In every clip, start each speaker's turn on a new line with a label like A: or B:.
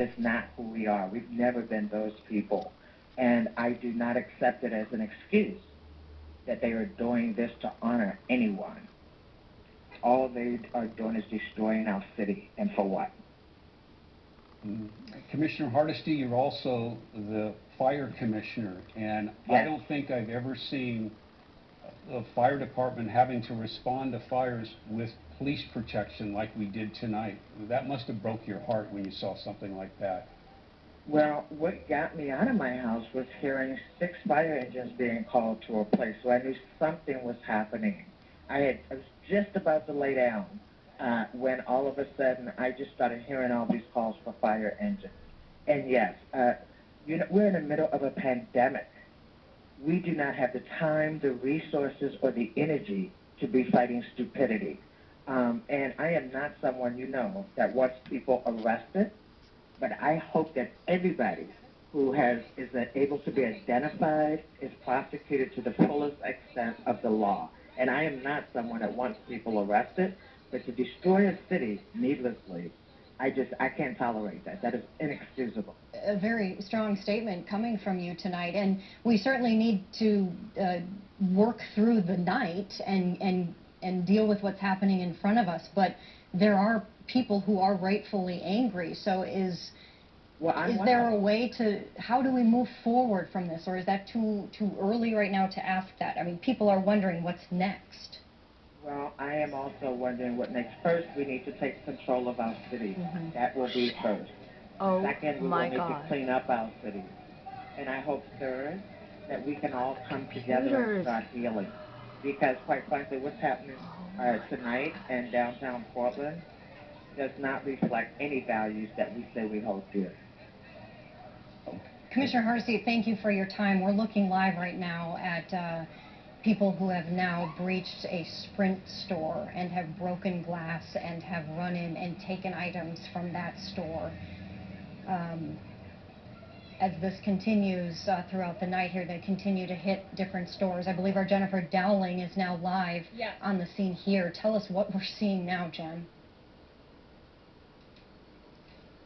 A: It's not who we are. We've never been those people. And I do not accept it as an excuse that they are doing this to honor anyone. All they are doing is destroying our city, and for what?
B: Commissioner Hardesty, you're also the fire commissioner, and
A: yes.
B: I don't think I've ever seen a fire department having to respond to fires with police protection like we did tonight. That must have broke your heart when you saw something like that.
A: Well, what got me out of my house was hearing 6 fire engines being called to a place, so I knew something was happening. I was just about to lay down when all of a sudden I just started hearing all these calls for fire engines. And yes, we're in the middle of a pandemic. We do not have the time, the resources, or the energy to be fighting stupidity. And I am not someone, that wants people arrested, but I hope that everybody who is able to be identified is prosecuted to the fullest extent of the law. And I am not someone that wants people arrested, but to destroy a city needlessly, I can't tolerate that. That is inexcusable.
C: A very strong statement coming from you tonight, and we certainly need to work through the night and deal with what's happening in front of us. But there are people who are rightfully angry. So is there a way to, how do we move forward from this, or is that too early right now to ask that? I mean, people are wondering what's next.
A: Well, I am also wondering what next. First, we need to take control of our city. That will be first.
D: Oh,
A: second, we will
D: my
A: need
D: God.
A: to clean up our city. And I hope, third, that we can all come together and start healing. Because, quite frankly, what's happening tonight in downtown Portland does not reflect any values that we say we hold dear.
C: Commissioner Hardesty, thank you for your time. We're looking live right now at people who have now breached a Sprint store and have broken glass and have run in and taken items from that store. As this continues throughout the night here, they continue to hit different stores. I believe our Jennifer Dowling is now live on the scene here. Tell us what we're seeing now, Jen.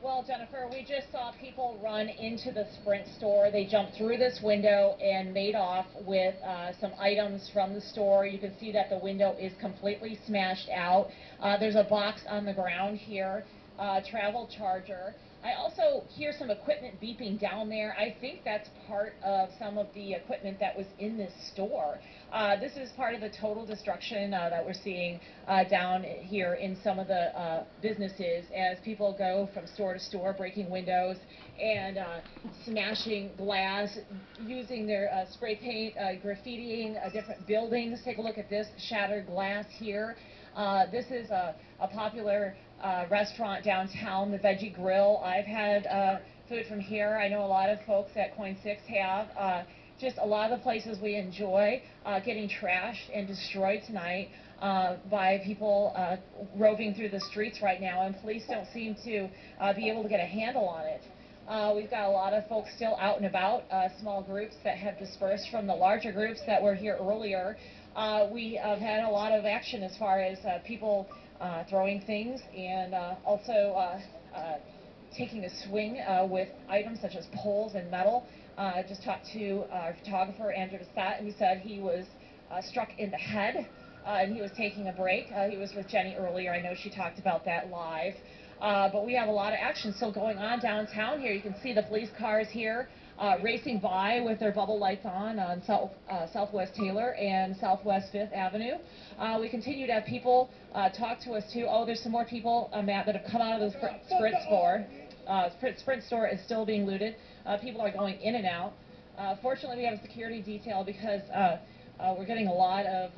E: Well, Jennifer, we just saw people run into the Sprint store. They jumped through this window and made off with some items from the store. You can see that the window is completely smashed out. There's a box on the ground here, travel charger. I also hear some equipment beeping down there. I think that's part of some of the equipment that was in this store. This is part of the total destruction that we're seeing down here in some of the businesses as people go from store to store, breaking windows and smashing glass, using their spray paint, graffitiing different buildings. Take a look at this shattered glass here. This is a popular restaurant downtown, the Veggie Grill. I've had food from here. I know a lot of folks at Coin 6 have. Just a lot of the places we enjoy getting trashed and destroyed tonight by people roving through the streets right now, and police don't seem to be able to get a handle on it. We've got a lot of folks still out and about, small groups that have dispersed from the larger groups that were here earlier. We have had a lot of action as far as people throwing things and also taking a swing with items such as poles and metal. I just talked to our photographer, Andrew Dessat, who said he was struck in the head and he was taking a break. He was with Jenny earlier. I know she talked about that live. But we have a lot of action still going on downtown here. You can see the police cars here racing by with their bubble lights on Southwest Taylor and Southwest 5th Avenue. We continue to have people talk to us too. Oh, there's some more people, Matt, that have come out of the Sprint store. Sprint store is still being looted. People are going in and out. Fortunately, we have a security detail because we're getting a lot of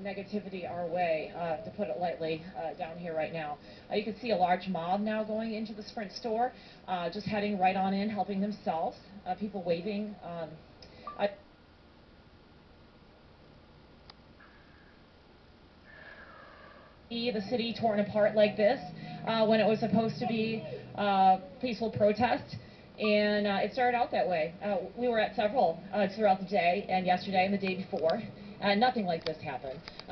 E: negativity our way, to put it lightly, down here right now. You can see a large mob now going into the Sprint store, just heading right on in, helping themselves. People waving. The city torn apart like this when it was supposed to be peaceful protest. And it started out that way. We were at several throughout the day and yesterday and the day before, and nothing like this happened.